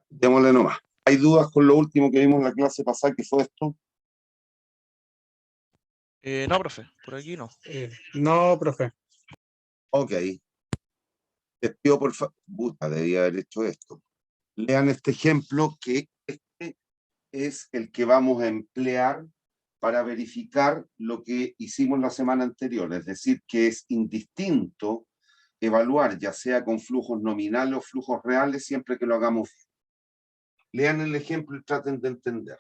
Démosle nomás. ¿Hay dudas con lo último que vimos en la clase pasada, que fue esto? No, profe, por aquí no. No, profe. Ok. Les pido por favor, debía haber hecho esto. Lean este ejemplo, que este es el que vamos a emplear para verificar lo que hicimos la semana anterior. Es decir, que es indistinto evaluar, ya sea con flujos nominales o flujos reales, siempre que lo hagamos bien. Lean el ejemplo y traten de entender.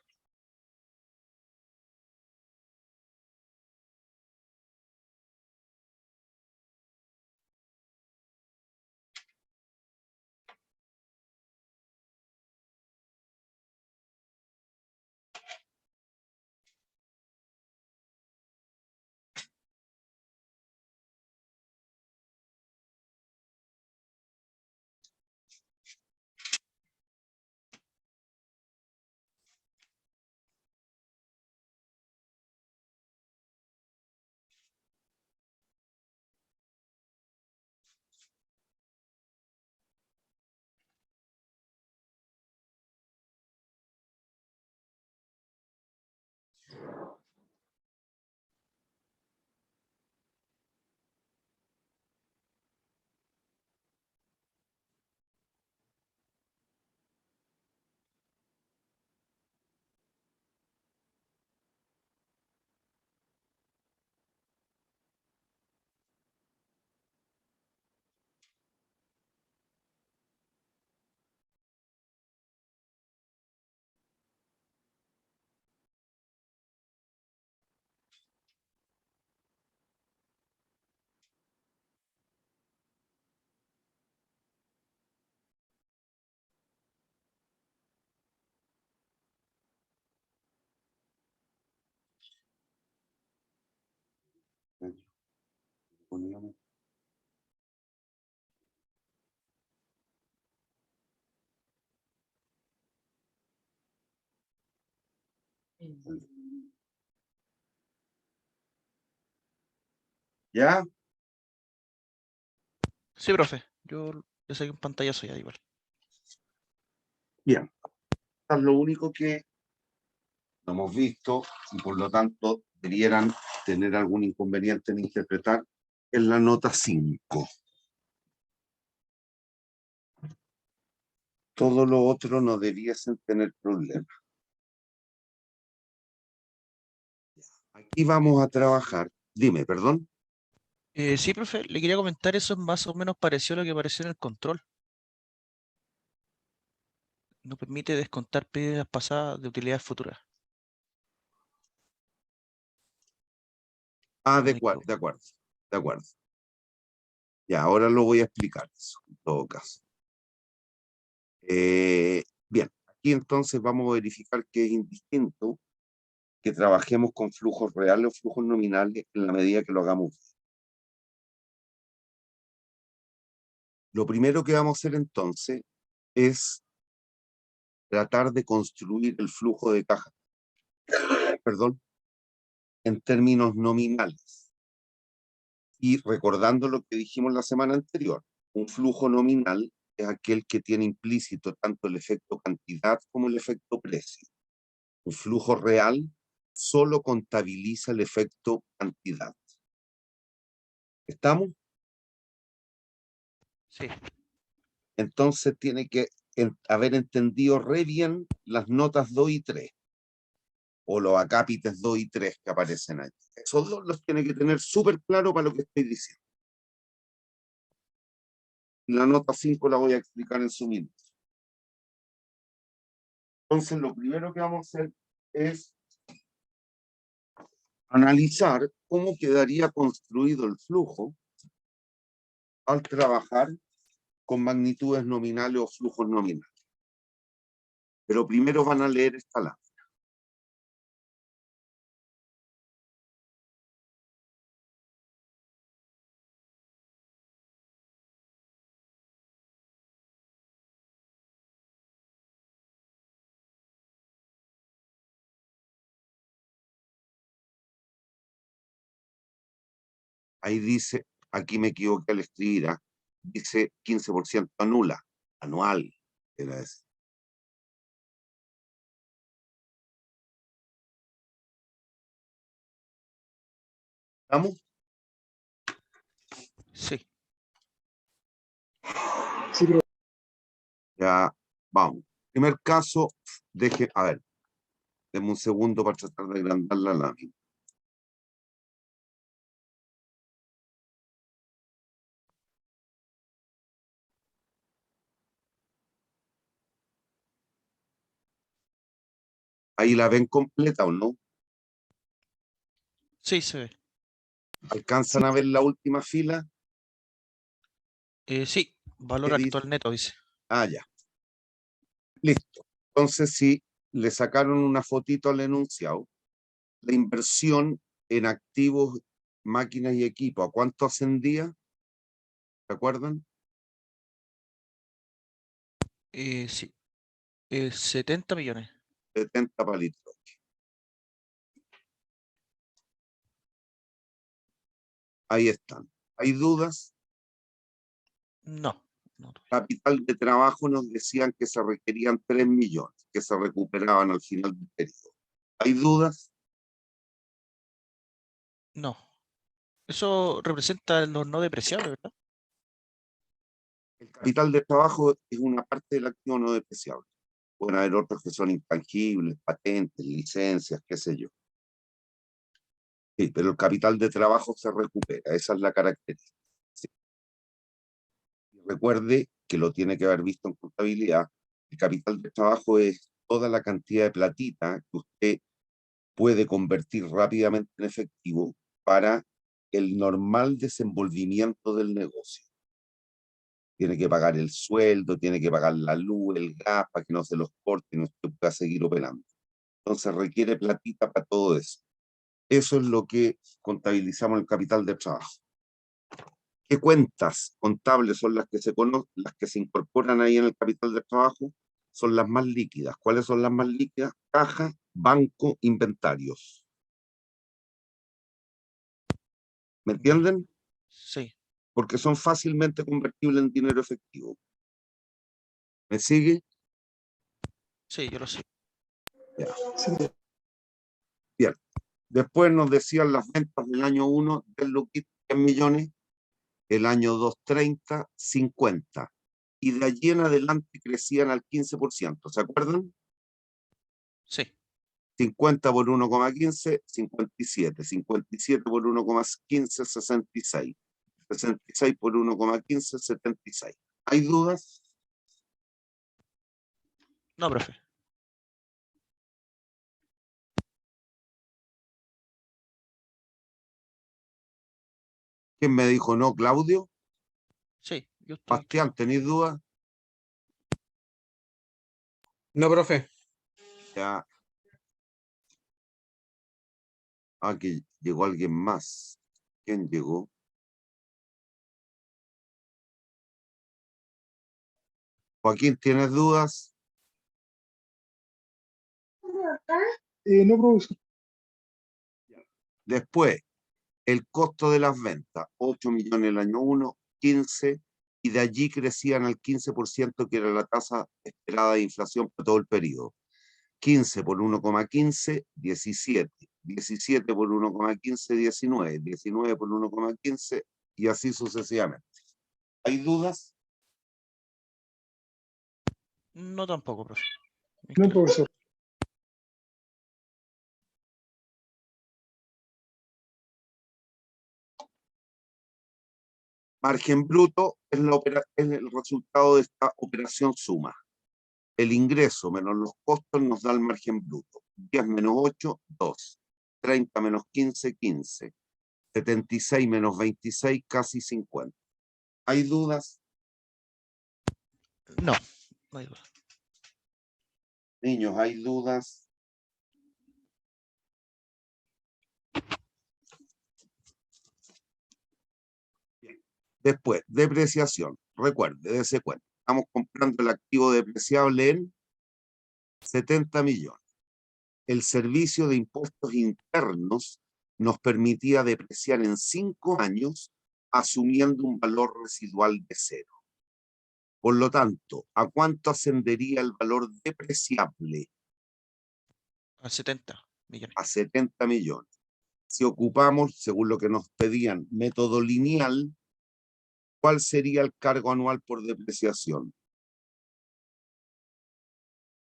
¿Ya? Sí, profe, yo le saqué un pantallazo ya igual. Bien. Esto es lo único que no hemos visto y por lo tanto debieran tener algún inconveniente en interpretar en la nota 5. Todo lo otro no debiesen tener problema. Aquí vamos a trabajar. Dime, perdón. Sí, profe, le quería comentar, eso es más o menos parecido a lo que apareció en el control. No permite descontar pérdidas pasadas de utilidades futuras. Ah, de Me acuerdo, equivoco. de acuerdo, de acuerdo. Ya, ahora lo voy a explicar eso, en todo caso. Bien, aquí entonces vamos a verificar que es indistinto que trabajemos con flujos reales o flujos nominales en la medida que lo hagamos. Lo primero que vamos a hacer entonces es tratar de construir el flujo de caja, perdón, en términos nominales. Y recordando lo que dijimos la semana anterior, un flujo nominal es aquel que tiene implícito tanto el efecto cantidad como el efecto precio. Un flujo real solo contabiliza el efecto cantidad. ¿Estamos? Sí, Entonces tiene que haber entendido re bien las notas 2 y 3, o los acápites 2 y 3 que aparecen ahí. Esos dos los tiene que tener súper claro para lo que estoy diciendo. La nota 5 la voy a explicar en su minuto. Entonces, lo primero que vamos a hacer es analizar cómo quedaría construido el flujo al trabajar con magnitudes nominales o flujos nominales. Pero primero van a leer esta lámina. Ahí dice, aquí me equivoqué al escribir, dice 15% anula, anual, era ese. ¿Estamos? Sí. Sí, profe. Ya, vamos. Primer caso, a ver, denme un segundo para tratar de agrandar la lámina. Ahí la ven completa o no. Sí, se ve. ¿Alcanzan a ver la última fila? Sí, valor ¿Qué dice? actual neto, dice. Ah, ya. Listo. Entonces, si le sacaron una fotito al enunciado, la inversión en activos, máquinas y equipo, ¿a cuánto ascendía? ¿Se acuerdan? Sí. 70 millones. 70 palitos. Ahí están. ¿Hay dudas? No. No. Capital de trabajo nos decían que se requerían 3 millones, que se recuperaban al final del periodo. ¿Hay dudas? No. Eso representa los no depreciables, ¿verdad? El capital de trabajo es una parte del activo no depreciable. Pueden haber otros que son intangibles, patentes, licencias, qué sé yo. Sí, pero el capital de trabajo se recupera, esa es la característica. Sí. Recuerde que lo tiene que haber visto en contabilidad. El capital de trabajo es toda la cantidad de platita que usted puede convertir rápidamente en efectivo para el normal desenvolvimiento del negocio. Tiene que pagar el sueldo, tiene que pagar la luz, el gas, para que no se los corte y no se pueda seguir operando. Entonces requiere platita para todo eso. Eso es lo que contabilizamos en el capital de trabajo. ¿Qué cuentas contables son las que se conocen, las que se incorporan ahí en el capital de trabajo? Son las más líquidas. ¿Cuáles son las más líquidas? Caja, banco, inventarios. ¿Me Ya. entienden? Sí. Porque son fácilmente convertibles en dinero efectivo. ¿Me sigue? Sí, yo lo sé. Ya. Sí, profe. Bien. Después nos decían las ventas del año 1 del Luquit, 10 millones, el año 2, 30, 50. Y de allí en adelante crecían al 15%. ¿Se acuerdan? Sí. 50 por 1,15, 57. 57 por 1,15, 66. 66 por 1,15, 76. ¿Hay dudas? No, profe. ¿Quién me dijo no, Claudio? Sí, yo estoy Bastián, claro. ¿tenéis dudas? No, profe. Ya. Aquí llegó alguien más. ¿Quién llegó? Joaquín, ¿tienes dudas? No, profesor. Después, el costo de las ventas, 8 millones el año 1, 15, y de allí crecían al 15%, que era la tasa esperada de inflación por todo el periodo. 15 por 1,15, 17. 17 por 1,15, 19. 19 por 1,15 y así sucesivamente. ¿Hay dudas? No tampoco, profe. Bien No, claro. profesor. Margen bruto es el resultado de esta operación suma. El ingreso menos los costos nos da el margen bruto. 10 menos 8, 2. 30 menos 15, 15. 76 menos 26, casi 50. ¿Hay dudas? No, no hay duda. Niños, ¿hay dudas? Bien. Después, depreciación. Recuerde, dése cuenta. Estamos comprando el activo depreciable en 70 millones. El servicio de impuestos internos nos permitía depreciar en 5 años asumiendo un valor residual de 0. Por lo tanto, ¿a cuánto ascendería el valor depreciable? A 70 millones. A 70 millones. Si ocupamos, según lo que nos pedían, método lineal, ¿cuál sería el cargo anual por depreciación?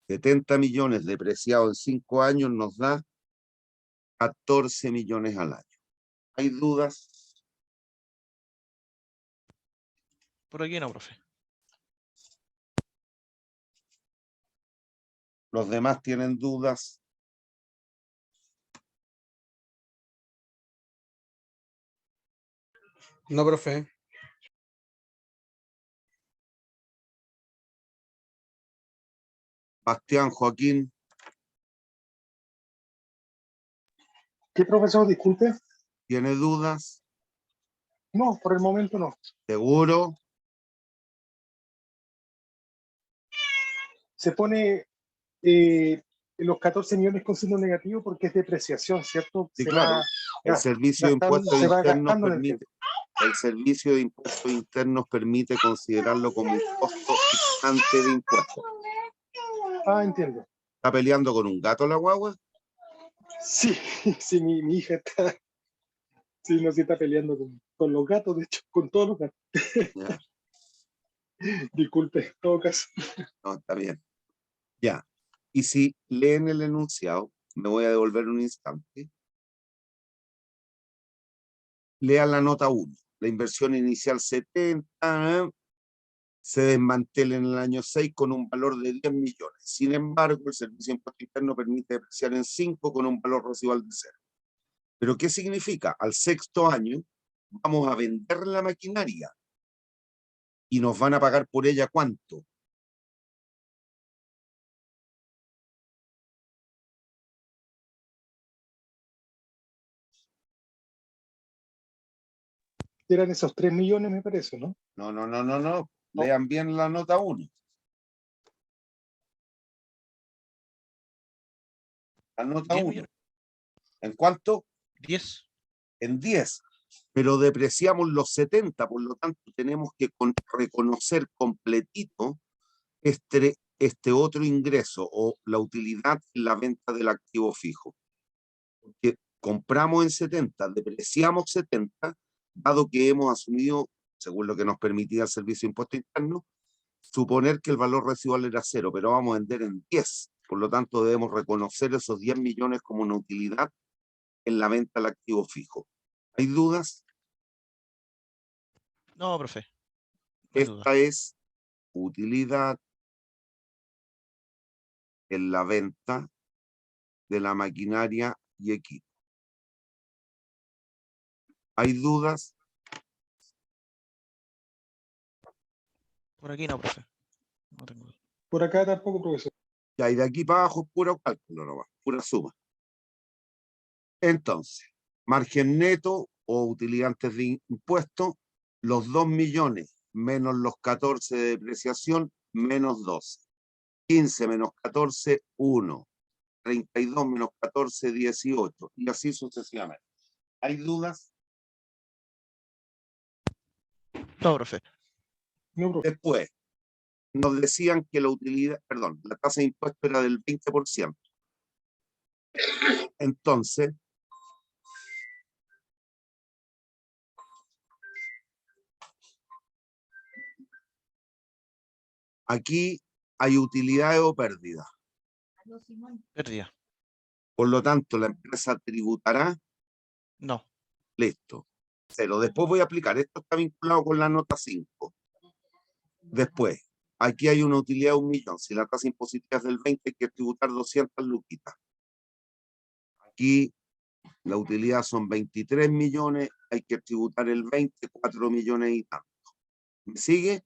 70 millones depreciados en 5 años nos da 14 millones al año. ¿Hay dudas? Por aquí no, profe. ¿Los demás tienen dudas? No, profe. Bastián, Joaquín, ¿Qué profesor? Disculpe. ¿tiene dudas? No, por el momento no. ¿Seguro? Se pone los 14 millones con signo negativo porque es depreciación, ¿cierto? Sí, Se claro. va El servicio de gastando, impuestos se va internos gastando en el permite, el servicio de impuestos internos permite considerarlo como un costo antes de impuestos. Ah, entiendo. ¿Está peleando con un gato la guagua? Sí, sí, mi hija está, sí, no se está peleando con los gatos, de hecho, con todos los gatos. Ya, Disculpe, en todo caso. no, está bien. Ya. Y si leen el enunciado, me voy a devolver un instante. Lean la nota 1. La inversión inicial 70 se desmantela en el año 6 con un valor de 10 millones. Sin embargo, el Servicio de Impuesto Interno permite depreciar en 5 con un valor residual de 0. ¿Pero qué significa? Al sexto año vamos a vender la maquinaria y nos van a pagar por ella ¿cuánto? Eran esos 3 millones, me parece, ¿no? No. Lean bien la nota 1. La nota 10 1. millones. ¿En cuánto? 10. En 10. Pero depreciamos los 70, por lo tanto tenemos que reconocer completito este otro ingreso o la utilidad en la venta del activo fijo. Porque compramos en 70, depreciamos 70, dado que hemos asumido, según lo que nos permitía el Servicio de Impuesto Interno, suponer que el valor residual era 0, pero vamos a vender en 10. Por lo tanto, debemos reconocer esos 10 millones como una utilidad en la venta del activo fijo. ¿Hay dudas? No, profe. No hay duda. Esta es utilidad en la venta de la maquinaria y equipo. ¿Hay dudas? Por aquí no, profe. No tengo duda. Por acá tampoco, profesor. Ya, y de aquí para abajo, puro cálculo nomás, pura suma. Entonces, margen neto o utilidad antes de impuestos, los 2 millones menos los 14 de depreciación, menos 12. 15 menos 14, 1. 32 menos 14, 18. Y así sucesivamente. ¿Hay dudas? No, profe. No, profe. Después, nos decían que la utilidad, perdón, la tasa de impuesto era del 20%. Entonces, aquí hay utilidades o pérdidas. Pérdida. Por lo tanto, la empresa tributará, No. listo, 0. Después voy a aplicar, esto está vinculado con la nota 5. Después, aquí hay una utilidad de 1 millón. Si la tasa impositiva es del 20, hay que tributar 200 luquitas. Aquí la utilidad son 23 millones, hay que tributar el 20, 4 millones y tanto. ¿Me sigue?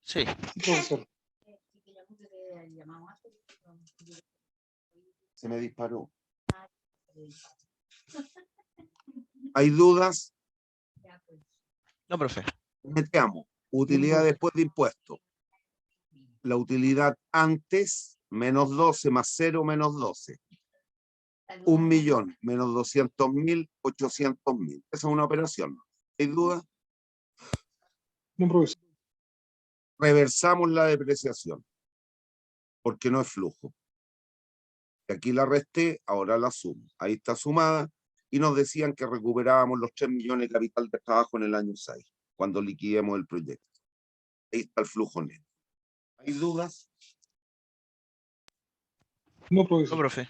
Sí. Profesor. Se me disparó. ¿Hay dudas? No, profe. Metamos utilidad después de impuestos. La utilidad antes, menos 12 más 0, menos 12. 1 millón menos 200.000, 800.000. Esa es una operación. ¿Hay duda? No, profesor. Reversamos la depreciación, porque no es flujo. Y aquí la resté, ahora la sumo. Ahí está sumada, y nos decían que recuperábamos los 3 millones de capital de trabajo en el año 6, cuando liquidemos el proyecto. Ahí está el flujo neto. ¿Hay dudas? No, No, profesor. profe.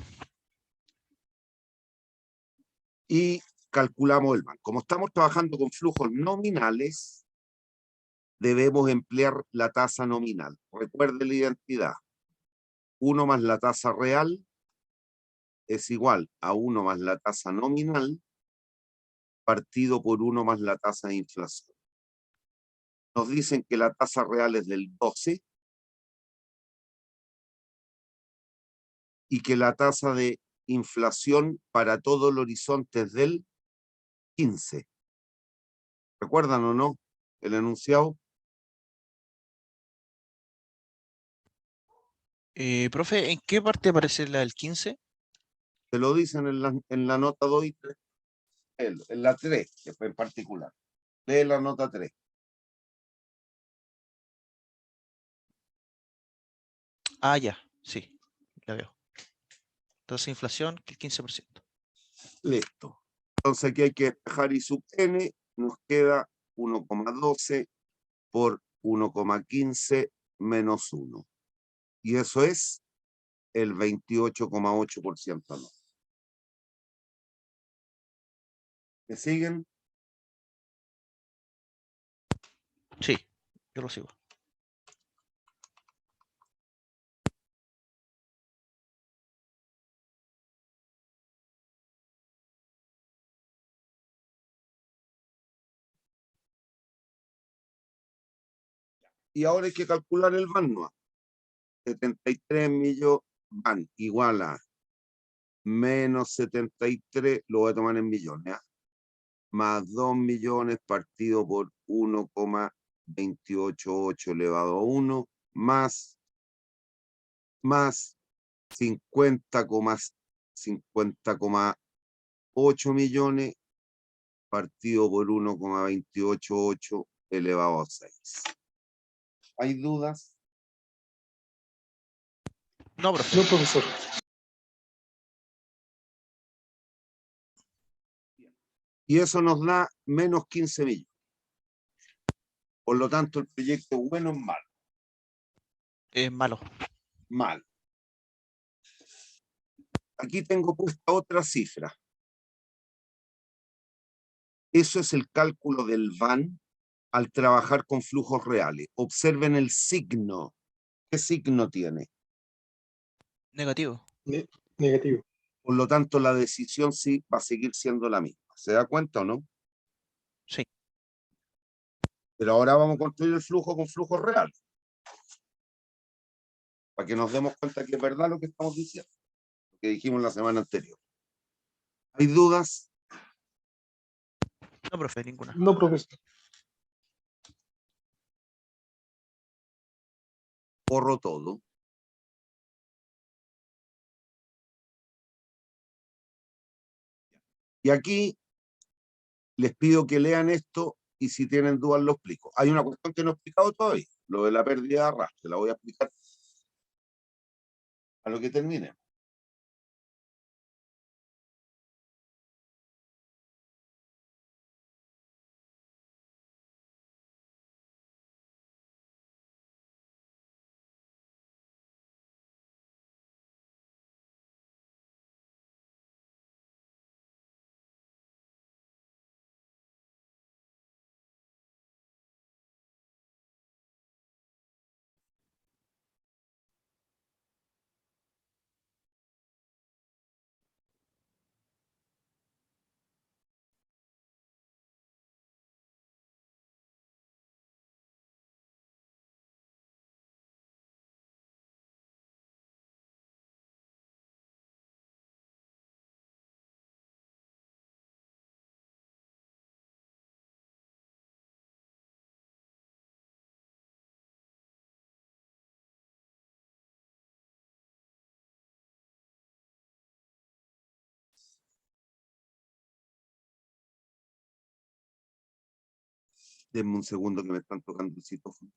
Y calculamos el banco. Como estamos trabajando con flujos nominales, debemos emplear la tasa nominal. Recuerde la identidad. 1 más la tasa real es igual a 1 más la tasa nominal partido por 1 más la tasa de inflación. Nos dicen que la tasa real es del 12 y que la tasa de inflación para todo el horizonte es del 15. ¿Recuerdan o no el enunciado? Profe, ¿en qué parte aparece la del 15? Se lo dicen en la nota 2 y 3, en la 3 que fue en particular. Lee la nota 3. Ah, ya, sí, la veo. Entonces, inflación, que el 15%. Listo. Entonces aquí hay que despejar y sub n, nos queda 1,12 por 1,15 menos 1. Y eso es el 28,8%. ¿No? ¿Me siguen? Sí, yo lo sigo. Y ahora hay que calcular el VAN. 73 millones van igual a menos 73, lo voy a tomar en millones, ¿eh? Más 2 millones partido por 1,288 elevado a 1, más 50,8 millones partido por 1,288 elevado a 6. ¿Hay dudas? No, profe. No, profesor. Y eso nos da menos 15 millones. Por lo tanto, el proyecto es bueno o malo. Es malo. Mal. Aquí tengo puesta otra cifra. Eso es el cálculo del VAN al trabajar con flujos reales. Observen el signo. ¿Qué signo tiene? Negativo. Negativo. Por lo tanto, la decisión sí va a seguir siendo la misma. ¿Se da cuenta o no? Sí. Pero ahora vamos a construir el flujo con flujos reales. Para que nos demos cuenta que es verdad lo que estamos diciendo. Lo que dijimos la semana anterior. ¿Hay dudas? No, profe, ninguna. No, profesor. Borro todo. Y aquí les pido que lean esto y si tienen dudas lo explico. Hay una cuestión que no he explicado todavía, lo de la pérdida de arrastre. La voy a explicar a lo que termine. Denme un segundo que me están tocando el citófono.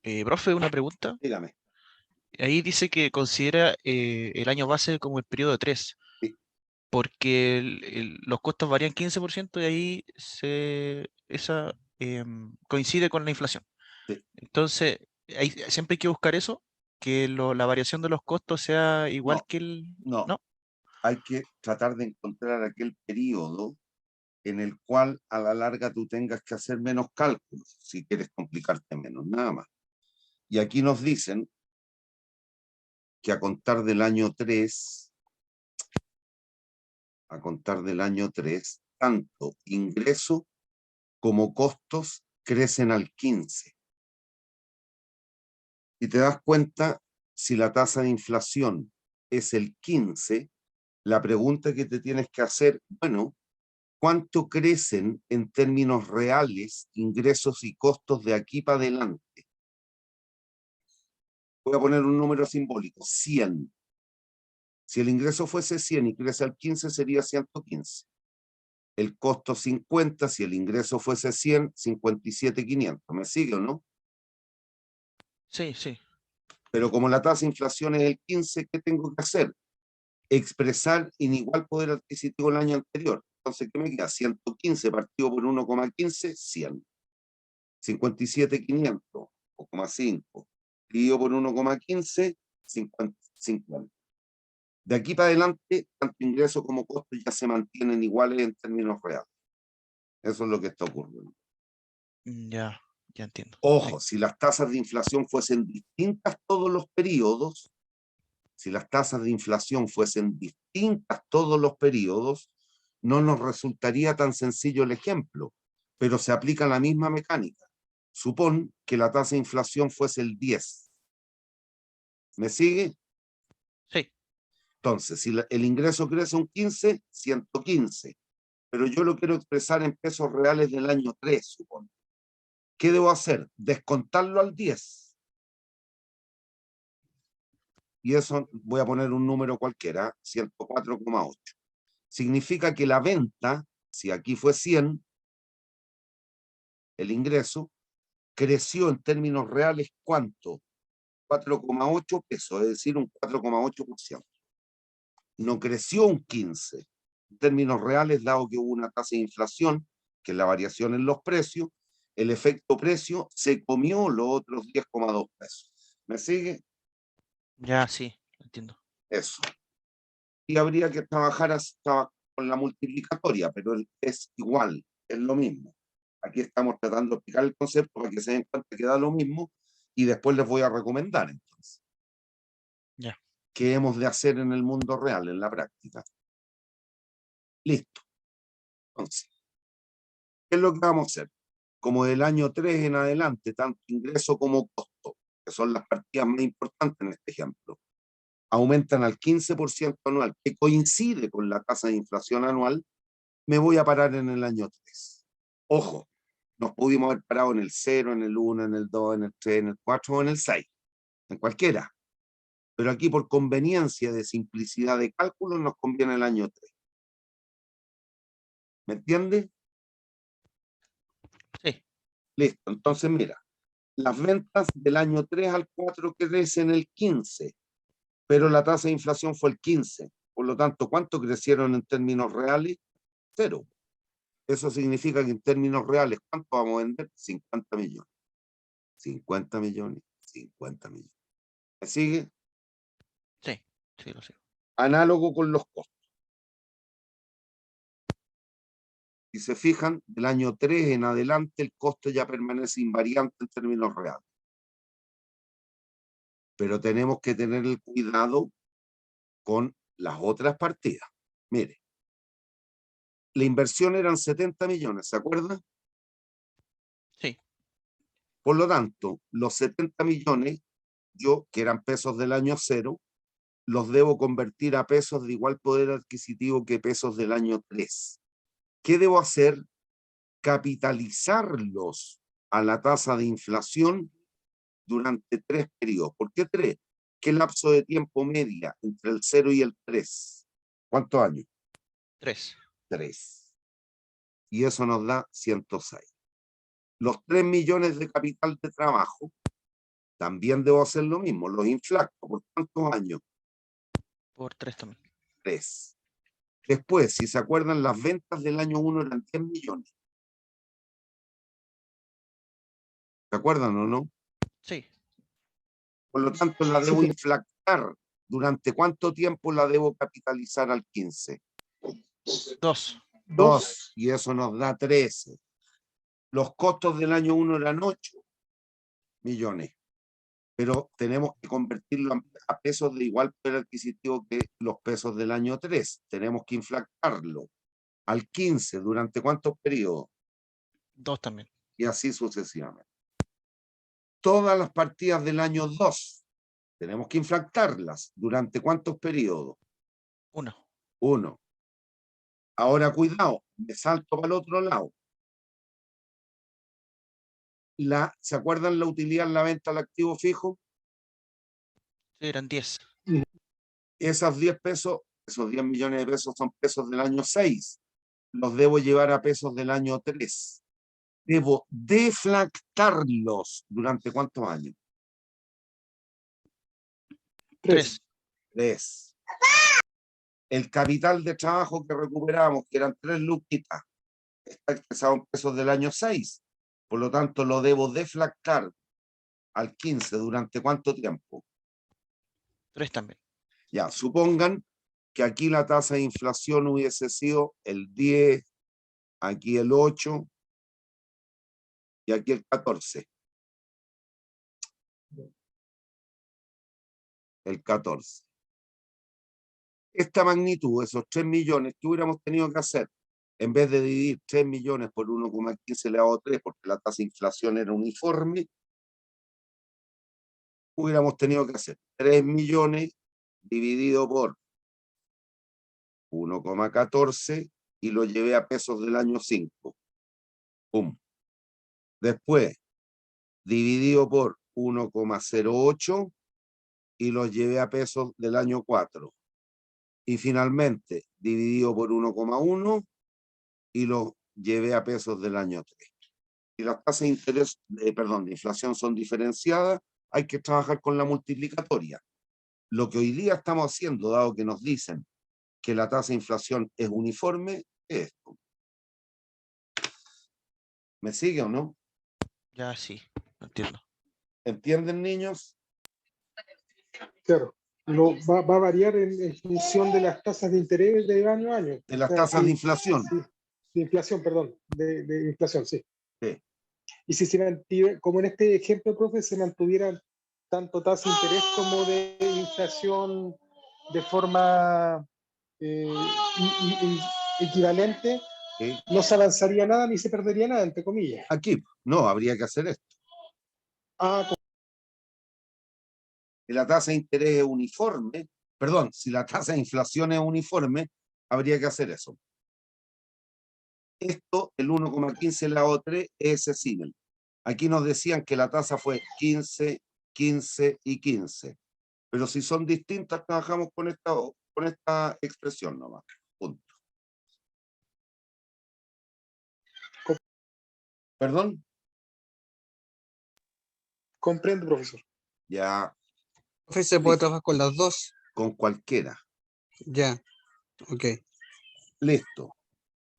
Profe, una pregunta. Dígame. Ahí dice que considera el año base como el periodo 3, Sí. porque los costos varían 15% y ahí esa coincide con la inflación. Sí. Entonces, siempre hay que buscar eso, que la variación de los costos sea igual No, que el... no. ¿No? Hay que tratar de encontrar aquel periodo en el cual a la larga tú tengas que hacer menos cálculos, si quieres complicarte menos, nada más. Y aquí nos dicen que a contar del año 3, tanto ingreso como costos crecen al 15. Y te das cuenta, si la tasa de inflación es el 15, la pregunta que te tienes que hacer, bueno, ¿cuánto crecen en términos reales ingresos y costos de aquí para adelante? Voy a poner un número simbólico, 100. Si el ingreso fuese 100 y crece al 15, sería 115. El costo 50, si el ingreso fuese 100, 57.500. ¿Me sigue o no? Sí, sí. Pero como la tasa de inflación es el 15, ¿qué tengo que hacer? Expresar en igual poder adquisitivo el año anterior. Entonces, ¿qué me queda? 115 partido por 1,15, 100. 57.500, o 0,5, dividido por 1,15, 50. De aquí para adelante, tanto ingreso como costo ya se mantienen iguales en términos reales. Eso es lo que está ocurriendo. Ya, ya entiendo. Sí. Ojo, si las tasas de inflación fuesen distintas todos los periodos, no nos resultaría tan sencillo el ejemplo, pero se aplica la misma mecánica. Supón que la tasa de inflación fuese el 10. ¿Me sigue? Sí, Entonces, si el ingreso crece un 15, 115. Pero yo lo quiero expresar en pesos reales del año 3, supongo. ¿Qué debo hacer? Descontarlo al 10. Y eso voy a poner un número cualquiera, 104,8. Significa que la venta, si aquí fue 100, el ingreso, creció en términos reales, ¿cuánto? 4,8 pesos, es decir, un 4,8%. No creció un 15. En términos reales, dado que hubo una tasa de inflación, que es la variación en los precios, el efecto precio se comió los otros 10,2 pesos. ¿Me sigue? ya sí, entiendo. Eso. Y habría que trabajar hasta con la multiplicatoria, pero es igual, es lo mismo. Aquí estamos tratando de explicar el concepto para que se den cuenta que da lo mismo y después les voy a recomendar entonces Ya. qué hemos de hacer en el mundo real, en la práctica. Listo. Entonces, ¿qué es lo que vamos a hacer? Como del año 3 en adelante, tanto ingreso como costo, que son las partidas más importantes en este ejemplo, aumentan al 15% anual, que coincide con la tasa de inflación anual, me voy a parar en el año 3. Ojo, nos pudimos haber parado en el 0, en el 1, en el 2, en el 3, en el 4 o en el 6, en cualquiera. Pero aquí por conveniencia de simplicidad de cálculo nos conviene el año 3. ¿Me entiende? Sí, Listo. Entonces, mira, las ventas del año 3 al 4 crecen el 15, pero la tasa de inflación fue el 15. Por lo tanto, ¿cuánto crecieron en términos reales? 0. Eso significa que en términos reales, ¿cuánto vamos a vender? 50 millones. 50 millones, 50 millones. ¿Me sigue? sí, sí, lo sé. Análogo con los costos. Si se fijan, del año 3 en adelante el costo ya permanece invariante en términos reales. Pero tenemos que tener el cuidado con las otras partidas. Mire, la inversión eran 70 millones, ¿se acuerdan? Sí, Por lo tanto, los 70 millones, yo, que eran pesos del año 0, los debo convertir a pesos de igual poder adquisitivo que pesos del año 3. ¿Qué debo hacer? Capitalizarlos a la tasa de inflación durante 3 periodos. ¿Por qué 3? ¿Qué lapso de tiempo media entre el 0 y el 3? ¿Cuántos años? 3. 3. Y eso nos da 106. Los 3 millones de capital de trabajo También debo hacer lo mismo, los inflacto. ¿Por cuántos años? Por 3 también. 3. Después, si se acuerdan, las ventas del año 1 eran 10 millones. ¿Se acuerdan o no? Sí, Por lo tanto, la Sí, debo profe. inflactar. ¿Durante cuánto tiempo la debo capitalizar al 15? 2. 2. Y eso nos da 13. Los costos del año 1 eran 8 millones. Pero tenemos que convertirlo a pesos de igual poder adquisitivo que los pesos del año 3. Tenemos que inflactarlo al 15. ¿Durante cuántos periodos? 2 también. Y así sucesivamente. Todas las partidas del año 2 tenemos que inflactarlas. ¿Durante cuántos periodos? 1. 1. Ahora, cuidado, me salto para el otro lado. ¿Se acuerdan la utilidad en la venta al activo fijo? Sí, eran 10. Esas 10 pesos, esos 10 millones de pesos son pesos del año 6. Los debo llevar a pesos del año 3. Debo deflactarlos. ¿Durante cuántos años? 3. 3. El capital de trabajo que recuperamos, que eran 3 luquitas, está expresado en pesos del año 6. Por lo tanto, lo debo deflactar al 15. ¿Durante cuánto tiempo? 3 también. Ya, supongan que aquí la tasa de inflación hubiese sido el 10, aquí el 8 y aquí el 14. El 14. Esta magnitud, esos 3 millones, que hubiéramos tenido que hacer? En vez de dividir 3 millones por 1,15 elevado a 3, porque la tasa de inflación era uniforme, hubiéramos tenido que hacer 3 millones dividido por 1,14 y lo llevé a pesos del año 5. ¡Pum! Después, dividido por 1,08 y lo llevé a pesos del año 4. Y finalmente, dividido por 1,1 y lo llevé a pesos del año 3. Si las tasas de interés, de inflación son diferenciadas, hay que trabajar con la multiplicatoria. Lo que hoy día estamos haciendo, dado que nos dicen que la tasa de inflación es uniforme, es esto. ¿Me sigue o no? Ya sí, lo entiendo. ¿Entienden, niños? Claro. Va a variar en función de las tasas de interés de año a año. De las O sea, tasas de inflación. sí, de inflación, perdón. De inflación, sí. Sí. Y si se mantuviera, como en este ejemplo, profe, se mantuvieran tanto tasa de interés como de inflación de forma equivalente, ¿Sí? no se avanzaría nada ni se perdería nada, entre comillas. Aquí, no, habría que hacer esto. Ah, Si la tasa de interés es uniforme, perdón, si la tasa de inflación es uniforme, habría que hacer eso. Esto, el 1,15 elevado a 3, es ese símil. Aquí nos decían que la tasa fue 15, 15 y 15. Pero si son distintas, trabajamos con esta expresión nomás. Punto. ¿Perdón? comprendo, profesor. Ya, Profe, se puede trabajar con las dos. con cualquiera. Ya, ok. Listo.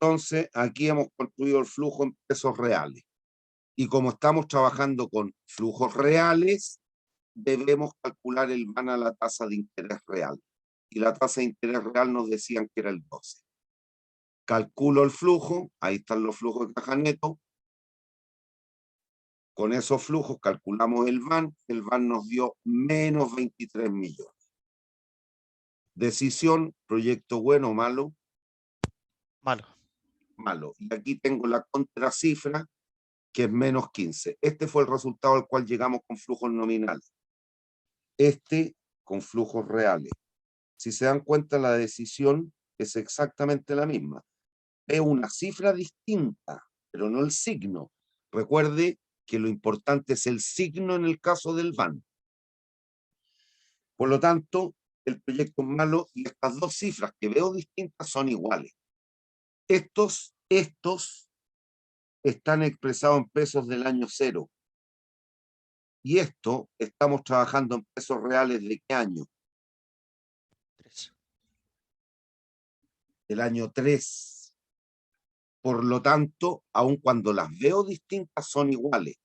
Entonces, aquí hemos construido el flujo en pesos reales. Y como estamos trabajando con flujos reales, debemos calcular el VAN a la tasa de interés real. Y la tasa de interés real nos decían que era el 12. Calculo el flujo, ahí están los flujos de caja neto. Con esos flujos calculamos el VAN nos dio menos 23 millones. Decisión, proyecto bueno o malo. Malo. Malo. Y aquí tengo la contracifra, que es menos 15. Este fue el resultado al cual llegamos con flujos nominales. Este con flujos reales. Si se dan cuenta, la decisión es exactamente la misma. Es una cifra distinta, pero no el signo. Recuerde que lo importante es el signo en el caso del VAN. Por lo tanto, el proyecto es malo y estas dos cifras que veo distintas son iguales. Estos están expresados en pesos del año 0. Y esto estamos trabajando en pesos reales ¿de qué año? 3. El año 3. Por lo tanto, aun cuando las veo distintas, son iguales.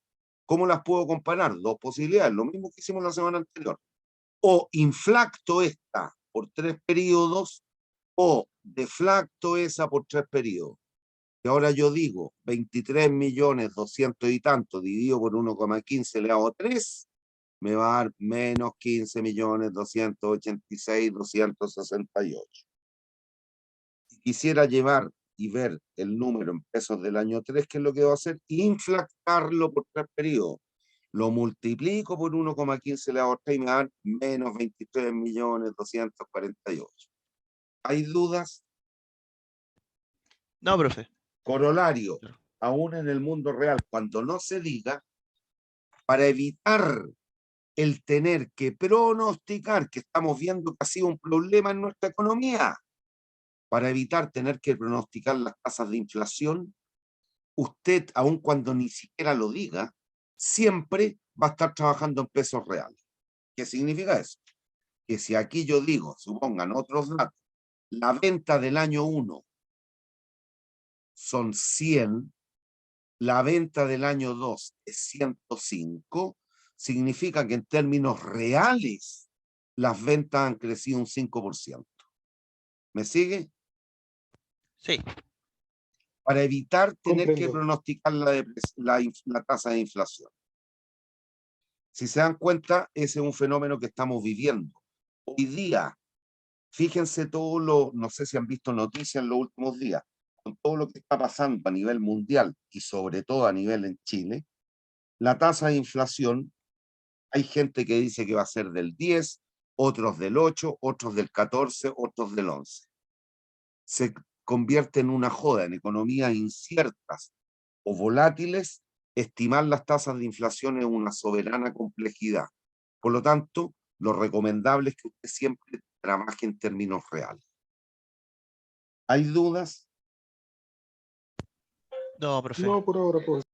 ¿Cómo las puedo comparar? Dos posibilidades, lo mismo que hicimos la semana anterior. O inflacto esta por 3 periodos, o deflacto esa por 3 periodos. Y ahora yo digo 23.200.000 y tanto dividido por 1,15 le hago 3, me va a dar menos 15.286.268. Si quisiera llevar y ver el número en pesos del año 3, ¿qué es lo que voy a hacer? Inflactarlo por 3 periodos. Lo multiplico por 1,15 le hago 3 y me va a dar menos 23.248.000. ¿Hay dudas? No, profe. Corolario, Claro. aún en el mundo real, cuando no se diga, para evitar el tener que pronosticar, que estamos viendo que ha sido un problema en nuestra economía, para evitar tener que pronosticar las tasas de inflación, usted, aun cuando ni siquiera lo diga, siempre va a estar trabajando en pesos reales. ¿Qué significa eso? Que si aquí yo digo, supongan otros datos, la venta del año 1 son 100, la venta del año 2 es 105, significa que en términos reales las ventas han crecido un 5%. ¿Me sigue? Sí. Para evitar tener que Comprendo. pronosticar la tasa de inflación. Si se dan cuenta, ese es un fenómeno que estamos viviendo. Hoy día, fíjense todo lo, no sé si han visto noticias en los últimos días, con todo lo que está pasando a nivel mundial y sobre todo a nivel en Chile, la tasa de inflación, hay gente que dice que va a ser del 10, otros del 8, otros del 14, otros del 11. Se convierte en una joda, en economías inciertas o volátiles, estimar las tasas de inflación es una soberana complejidad. Por lo tanto, lo recomendable es que usted siempre trabaje en términos reales. ¿Hay dudas? No, profe. No, por ahora, pues.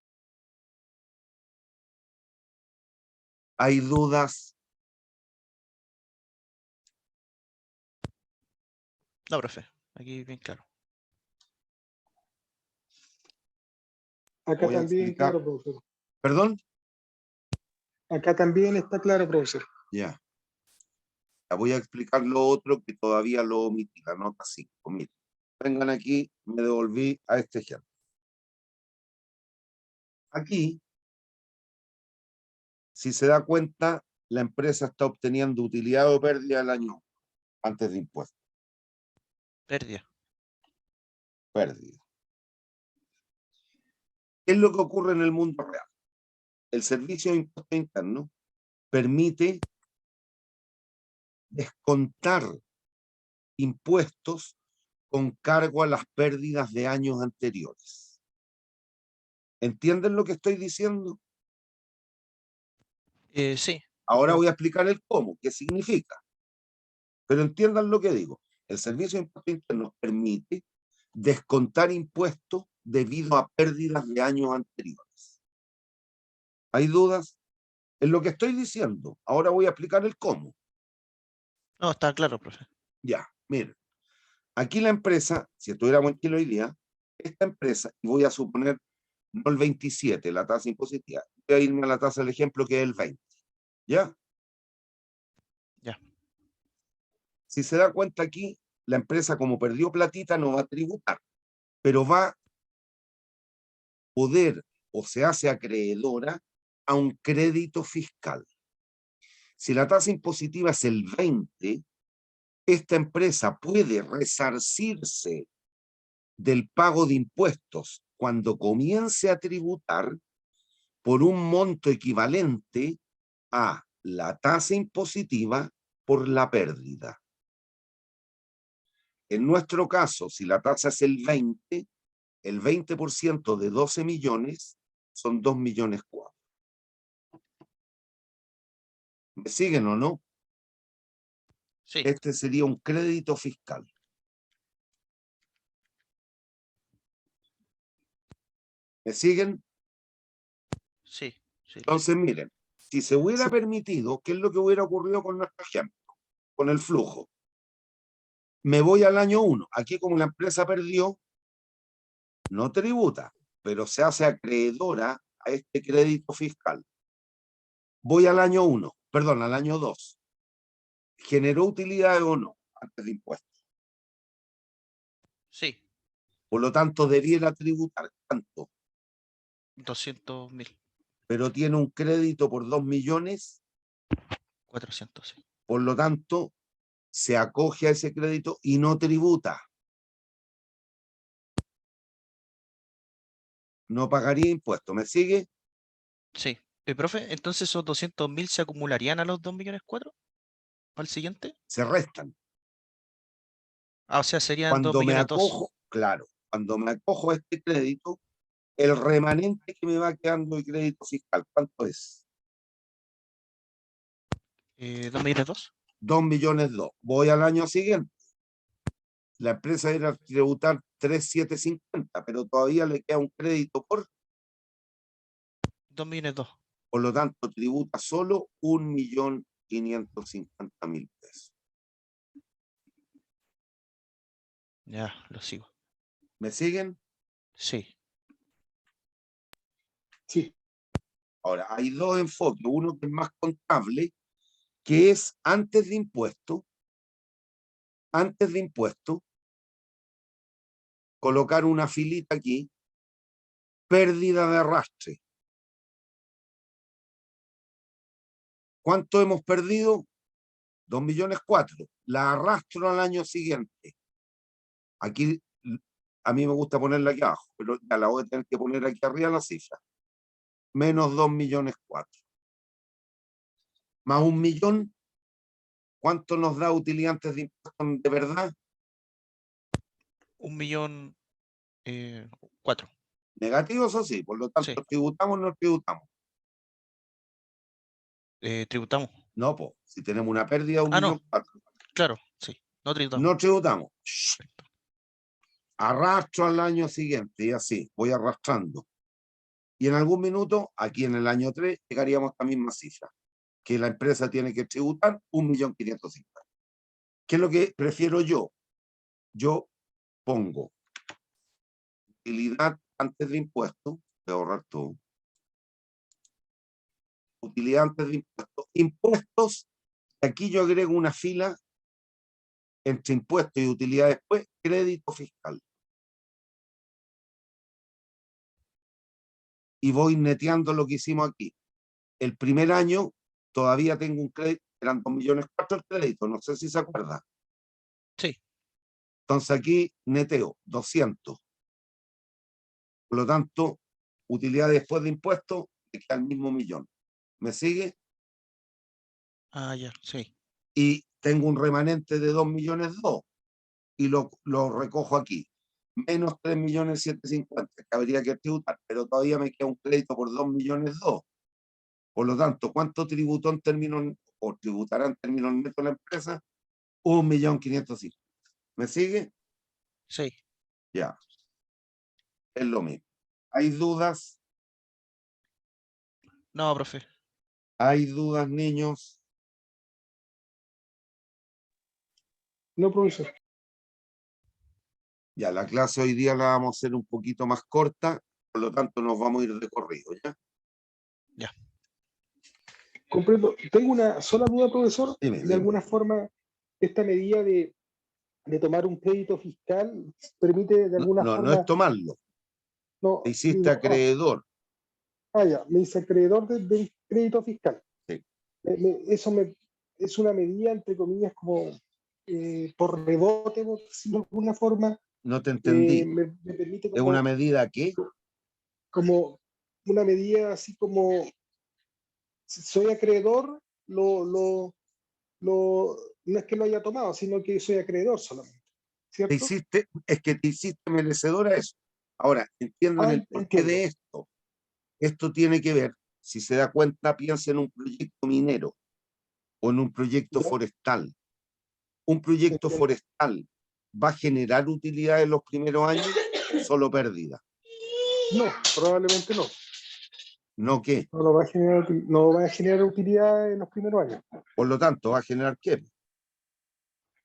¿Hay dudas? No, profe. Aquí bien claro. Acá Voy a también, explicar. claro, profesor. ¿Perdón? Acá también está claro, profesor. Ya. Ya voy a explicar lo otro que todavía lo omití, la nota 5. Mire, vengan aquí, me devolví a este ejemplo. Aquí, si se da cuenta, la empresa está obteniendo utilidad o pérdida del año antes de impuestos. Pérdida. Pérdida. ¿Qué es lo que ocurre en el mundo real? El servicio de impuesto interno permite descontar impuestos con cargo a las pérdidas de años anteriores. ¿Entienden lo que estoy diciendo? Sí. Ahora voy a explicar el cómo, qué significa. Pero entiendan lo que digo. El servicio de impuesto interno permite descontar impuestos debido a pérdidas de años anteriores. ¿Hay dudas? En lo que estoy diciendo. Ahora voy a explicar el cómo. No, está claro, profe. Ya, miren. Aquí la empresa, si estuviéramos en Chile hoy día, esta empresa, y voy a suponer no el 27, la tasa impositiva, voy a irme a la tasa del ejemplo que es el 20. ¿Ya? Ya. Si se da cuenta aquí, la empresa como perdió platita no va a tributar, pero va a poder o se hace acreedora a un crédito fiscal. Si la tasa impositiva es el 20, esta empresa puede resarcirse del pago de impuestos cuando comience a tributar por un monto equivalente a la tasa impositiva por la pérdida. En nuestro caso, si la tasa es el 20% de 12 millones son 2,4 millones. ¿Me siguen o no? Sí. Este sería un crédito fiscal. ¿Me siguen? Sí. Sí. Entonces, miren, Si se hubiera Sí. permitido, ¿qué es lo que hubiera ocurrido con nuestro ejemplo? Con el flujo. Me voy al año 1. Aquí, como la empresa perdió, no tributa, pero se hace acreedora a este crédito fiscal. Voy al año 1, perdón, al año 2. ¿Generó utilidades o no antes de impuestos? Sí, Por lo tanto, debiera tributar tanto, 200.000, pero tiene un crédito por 2 millones, 400, sí. por lo tanto, se acoge a ese crédito y no tributa. No pagaría impuestos. ¿Me sigue? Sí. Profe, entonces esos 200.000 se acumularían a los 2.400.000 al siguiente. Se restan. Ah, o sea, serían Cuando me 2.200.000. acojo, claro, cuando me acojo a este crédito, el remanente que me va quedando de crédito fiscal, ¿cuánto es? 2.200.000. 2 millones 2. Voy al año siguiente. La empresa era tributar 3.750, pero todavía le queda un crédito por 2.200.000. Por lo tanto, tributa solo 1.550.000 pesos. Ya, lo sigo. ¿Me siguen? Sí. Sí. Ahora, hay dos enfoques. Uno que es más contable, que es antes de impuesto, colocar una filita aquí, pérdida de arrastre. ¿Cuánto hemos perdido? 2.400.000. La arrastro al año siguiente. Aquí, a mí me gusta ponerla aquí abajo, pero ya la voy a tener que poner aquí arriba la cifra. Menos 2.400.000. Más 1 millón, ¿cuánto nos da utilidad antes de impuestos de verdad? 1.400.000. Negativos o sí, por lo tanto, Sí. tributamos o no tributamos. Tributamos. No, pues, si tenemos una pérdida de 1 Ah, no. millón 4, Claro, sí. No tributamos. no tributamos. Arrastro al año siguiente y así, voy arrastrando. Y en algún minuto, aquí en el año 3, llegaríamos a esta misma cifra, que la empresa tiene que tributar 1.550.000. ¿Qué es lo que prefiero yo? Yo pongo utilidad antes de impuestos, voy a ahorrar todo. Utilidad antes de impuestos. Impuestos, aquí yo agrego una fila entre impuestos y utilidad después, crédito fiscal. Y voy neteando lo que hicimos aquí. El primer año todavía tengo un crédito, eran 2.400.000 el crédito, no sé si se acuerda. Sí. Entonces aquí neteo 200. Por lo tanto, utilidad después de impuestos, me queda el mismo millón. ¿Me sigue? Ah, ya, sí. Y tengo un remanente de 2.200.000 y lo recojo aquí. Menos 3.750.000 que habría que tributar, pero todavía me queda un crédito por 2.200.000. Por lo tanto, ¿cuánto tributó en términos, o tributará en términos netos la empresa? 1.550.000. ¿Me sigue? Sí. Ya. Es lo mismo. ¿Hay dudas? No, profe. ¿Hay dudas, niños? No, profesor. Ya, la clase hoy día la vamos a hacer un poquito más corta, por lo tanto nos vamos a ir de corrido, ¿ya? Ya. Comprendo. Tengo una sola duda, profesor. Dime, De dime. alguna forma, esta medida de tomar un crédito fiscal permite de alguna No, no es forma. tomarlo. No, Te hiciste digo, acreedor. ya, me dice acreedor del crédito fiscal. Sí. Eso es una medida, entre comillas, como por rebote, por decirlo de alguna forma, No te entendí. me permite ¿Es una medida qué? como una medida así como si soy acreedor, no es que lo haya tomado, sino que soy acreedor solamente, Te ¿cierto? hiciste, es que te hiciste merecedor a eso. Ahora, entiendan el porqué Entiendo. de esto. Esto tiene que ver, si se da cuenta, piensa en un proyecto minero o en un proyecto ¿Ya? forestal. Un proyecto Entiendo. forestal va a generar utilidad en los primeros años, solo pérdida. No, probablemente no. No qué. No lo va a generar, no va a generar utilidad en los primeros años. Por lo tanto, va a generar ¿qué?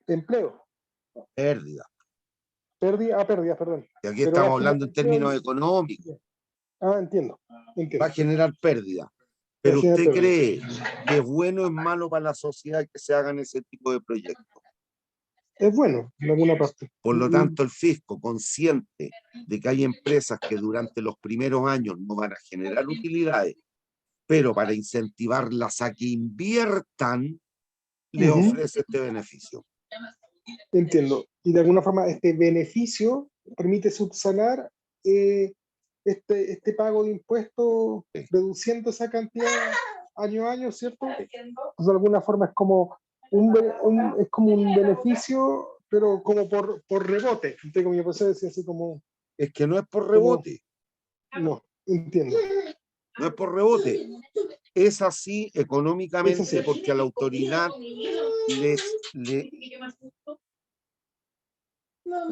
Empleo, Pérdida. pérdidas, perdón. Y aquí Pero va a estamos hablando en generar términos empleo. económicos. Entiendo. Va a generar pérdida. Va a Pero generar ¿usted pérdida. cree que es bueno o es malo para la sociedad que se hagan ese tipo de proyectos? Es bueno, en alguna parte. Por lo tanto, el fisco, consciente de que hay empresas que durante los primeros años no van a generar utilidades, pero para incentivarlas a que inviertan, le Ujú. ofrece este beneficio. Entiendo. Y de alguna forma este beneficio permite subsanar este pago de impuestos, Sí. reduciendo esa cantidad año a año, ¿cierto? Pues de alguna forma es como es como un beneficio, pero como por rebote. Entre comillas, por eso decía así como, Es que no es por rebote, no, entiendo. no es por rebote. Es así Es económicamente así. porque a la autoridad le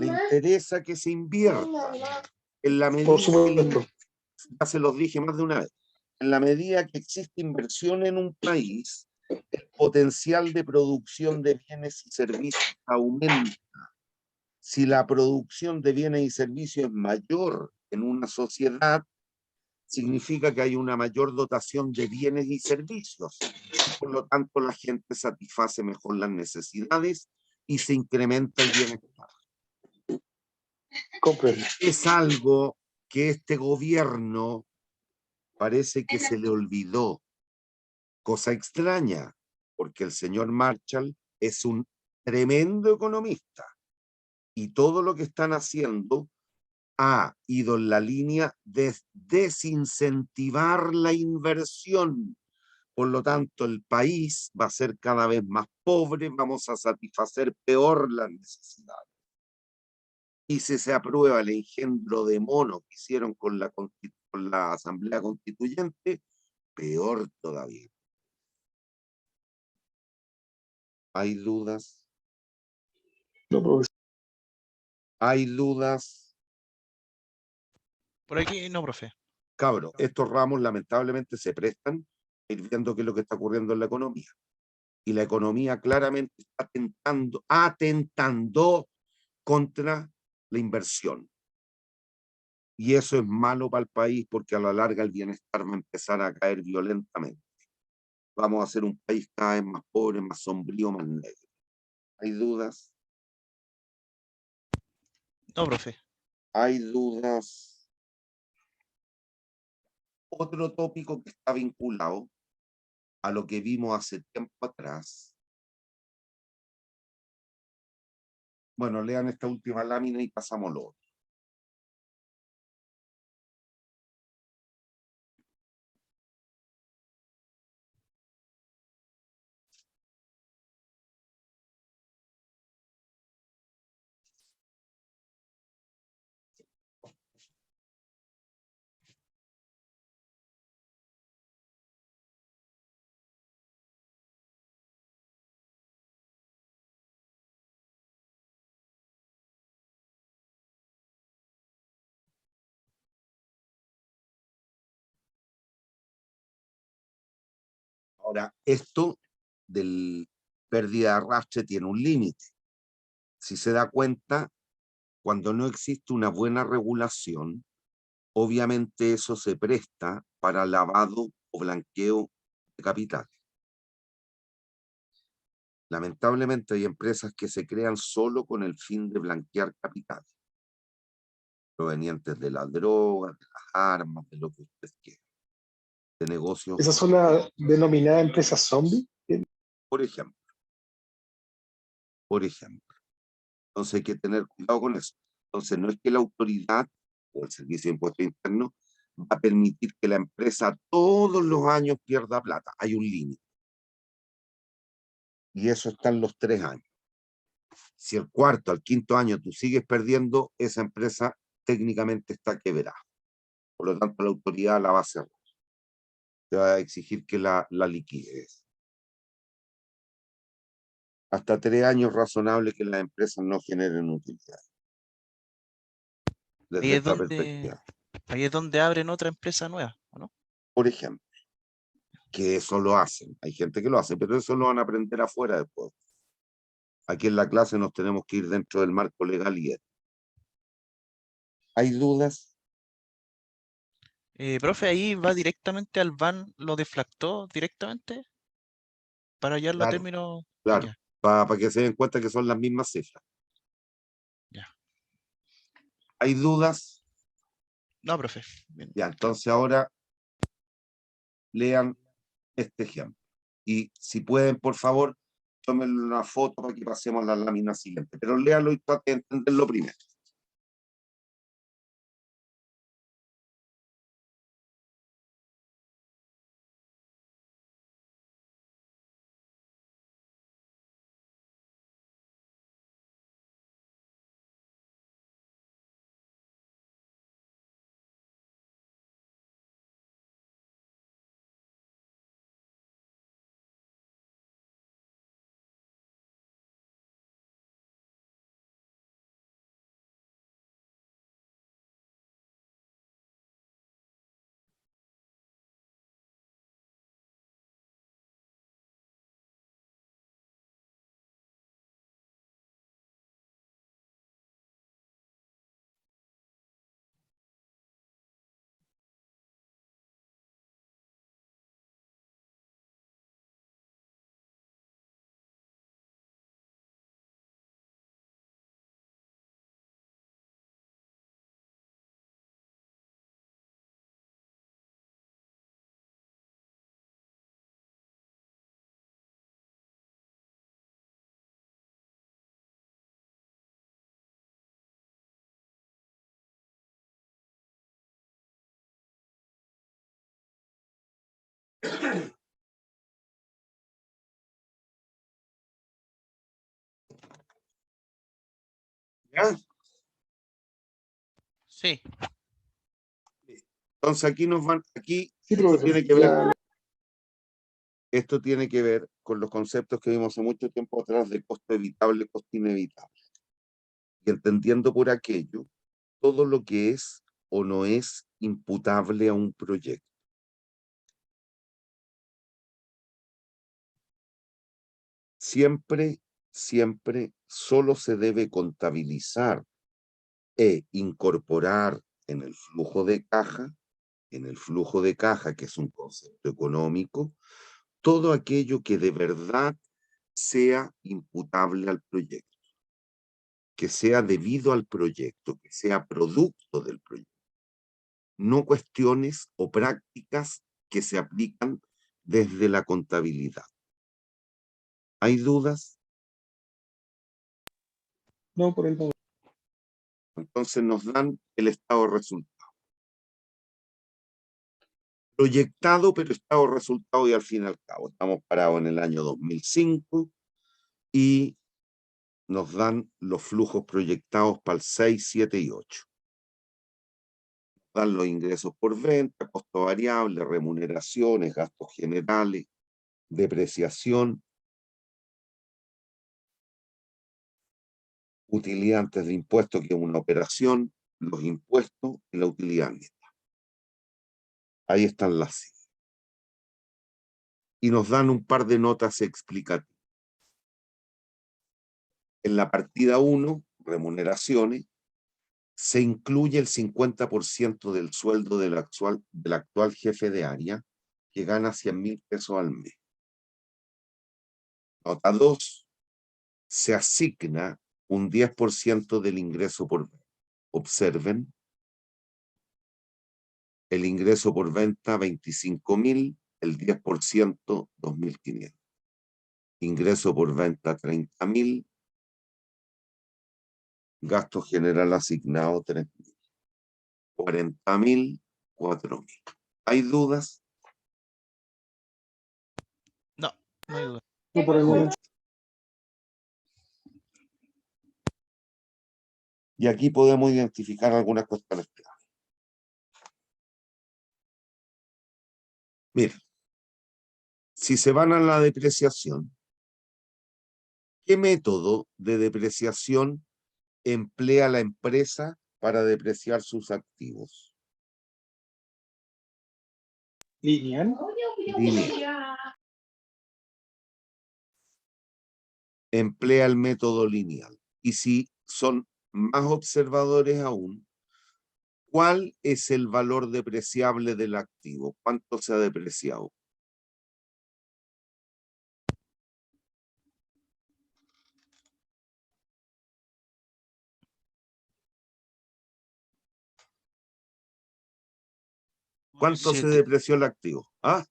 interesa que se invierta en la medida Por que supuesto. ya se los dije más de una vez, en la medida que existe inversión en un país, el potencial de producción de bienes y servicios aumenta. Si la producción de bienes y servicios es mayor en una sociedad, significa que hay una mayor dotación de bienes y servicios. Por lo tanto, la gente satisface mejor las necesidades y se incrementa el bienestar. Comprendo. Es algo que este gobierno parece que se le olvidó. Cosa extraña, porque el señor Marshall es un tremendo economista y todo lo que están haciendo ha ido en la línea de desincentivar la inversión. Por lo tanto, el país va a ser cada vez más pobre, vamos a satisfacer peor las necesidades. Y si se aprueba el engendro de mono que hicieron con la Asamblea Constituyente, peor todavía. ¿Hay dudas? No, profesor. ¿Hay dudas? Por aquí no, profe. Cabros, estos ramos lamentablemente se prestan a ir viendo qué es lo que está ocurriendo en la economía. Y la economía claramente está atentando contra la inversión. Y eso es malo para el país porque a la larga el bienestar va a empezar a caer violentamente. Vamos a ser un país cada vez más pobre, más sombrío, más negro. ¿Hay dudas? No, profe. ¿Hay dudas? Otro tópico que está vinculado a lo que vimos hace tiempo atrás. Bueno, lean esta última lámina y pasamos lo otro. Ahora, esto del pérdida de arrastre tiene un límite. Si se da cuenta, cuando no existe una buena regulación, obviamente eso se presta para lavado o blanqueo de capitales. Lamentablemente hay empresas que se crean solo con el fin de blanquear capitales, provenientes de las drogas, de las armas, de lo que usted quiera, de negocios, Esas son las denominadas empresas zombie. por ejemplo. Por ejemplo. Entonces hay que tener cuidado con eso. Entonces no es que la autoridad o el Servicio de Impuestos Internos va a permitir que la empresa todos los años pierda plata. Hay un límite. Y eso está en los 3 años. Si el cuarto, al quinto año tú sigues perdiendo, esa empresa técnicamente está quebrada. Por lo tanto, la autoridad la va a cerrar. Te va a exigir que la liquides. Hasta 3 años razonable que las empresas no generen utilidad. Desde esta perspectiva. Ahí es donde abren otra empresa nueva, ¿o no? por ejemplo, que eso lo hacen. Hay gente que lo hace, pero eso lo van a aprender afuera después. Aquí en la clase nos tenemos que ir dentro del marco legal y ético. ¿Hay dudas? Profe, ahí va directamente al van, lo deflactó directamente para hallarlo a Claro, término. claro, Ya, para que se den cuenta que son las mismas cifras. ya. ¿Hay dudas? No, profe. Bien, Ya, claro. entonces ahora lean este ejemplo. Y si pueden, por favor, tomen una foto para que pasemos a la lámina siguiente. Pero léalo y traten de entenderlo primero. ¿Ya? Sí, Entonces aquí nos van, aquí Sí, profesor. tiene que ver, Ya, esto tiene que ver con los conceptos que vimos hace mucho tiempo atrás de costo evitable, costo inevitable. Y entendiendo por aquello todo lo que es o no es imputable a un proyecto. Siempre, siempre solo se debe contabilizar e incorporar en el flujo de caja, que es un concepto económico, todo aquello que de verdad sea imputable al proyecto, que sea debido al proyecto, que sea producto del proyecto. No cuestiones o prácticas que se aplican desde la contabilidad. ¿Hay dudas? no, por el momento. Entonces nos dan el estado de resultado. Proyectado, pero estado de resultado y al fin y al cabo. Estamos parados en el año 2005 y nos dan los flujos proyectados para el 6, 7 y 8. Dan los ingresos por venta, costo variable, remuneraciones, gastos generales, depreciación, utilidad antes de impuestos, que es una operación, los impuestos y la utilidad neta. Ahí están las cifras. Y nos dan un par de notas explicativas. En la partida 1, remuneraciones, se incluye el 50% del sueldo del actual jefe de área, que gana 100.000 pesos al mes. Nota 2, se asigna un 10% del ingreso por venta. Observen, el ingreso por venta 25.000, el 10% 2.500. Ingreso por venta 30.000, gasto general asignado 3.000. 40.000, 4.000. ¿Hay dudas? no, no hay duda. No, por el momento. Y aquí podemos identificar algunas cuestiones clave. Mira, si se van a la depreciación, ¿qué método de depreciación emplea la empresa para depreciar sus activos? Lineal. Lineal. Emplea el método lineal. Y si son más observadores aún, ¿cuál es el valor depreciable del activo? ¿Cuánto se ha depreciado? ¿Cuánto se Siete, depreció el activo? ¿Ah?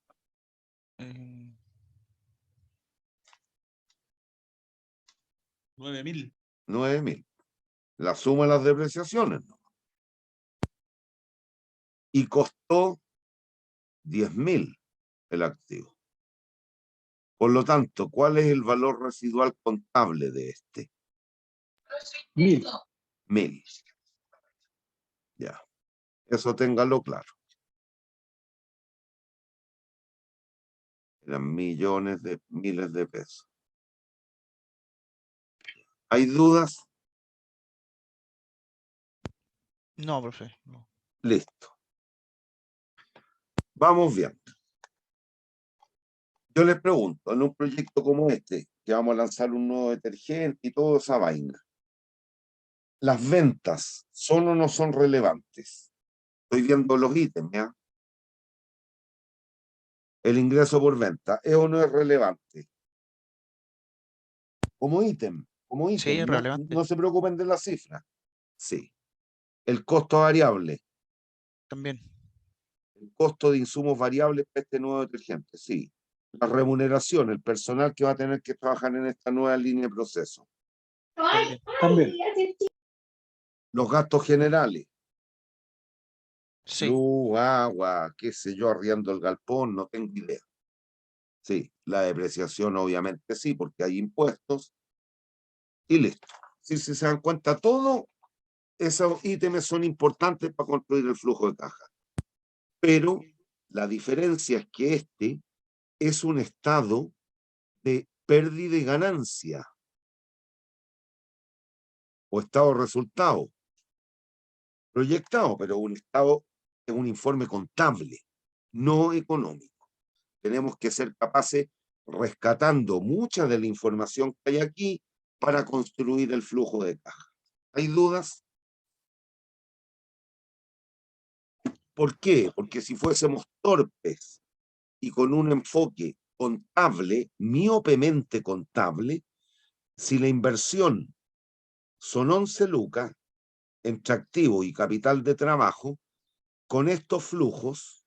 9.000. 9.000. La suma de las depreciaciones, ¿no? Y costó 10.000 el activo. Por lo tanto, ¿cuál es el valor residual contable de este? 1000. 1.000. Ya. Eso téngalo claro. Eran millones de miles de pesos. ¿Hay dudas? no, profe. No. Listo. Vamos viendo. Yo les pregunto, en un proyecto como este, que vamos a lanzar un nuevo detergente y toda esa vaina, ¿las ventas son o no son relevantes? Estoy viendo los ítems, ¿ya? El ingreso por venta, ¿es o no es relevante? Como ítem, Sí, es no, relevante. no se preocupen de la cifra. Sí. El costo variable, También. el costo de insumos variables para este nuevo detergente, sí. La remuneración, el personal que va a tener que trabajar en esta nueva línea de proceso. También. También. Los gastos generales, Sí. luz, agua, qué sé yo, arriendo el galpón, no tengo idea. Sí, la depreciación obviamente sí, porque hay impuestos y listo. Si se dan cuenta, todo esos ítems son importantes para construir el flujo de caja. Pero la diferencia es que este es un estado de pérdida y ganancia o estado de resultado proyectado, pero un estado es un informe contable, no económico. Tenemos que ser capaces, rescatando mucha de la información que hay aquí, para construir el flujo de caja. ¿Hay dudas? ¿Por qué? Porque si fuésemos torpes y con un enfoque contable, miopemente contable, si la inversión son 11 lucas entre activo y capital de trabajo, con estos flujos,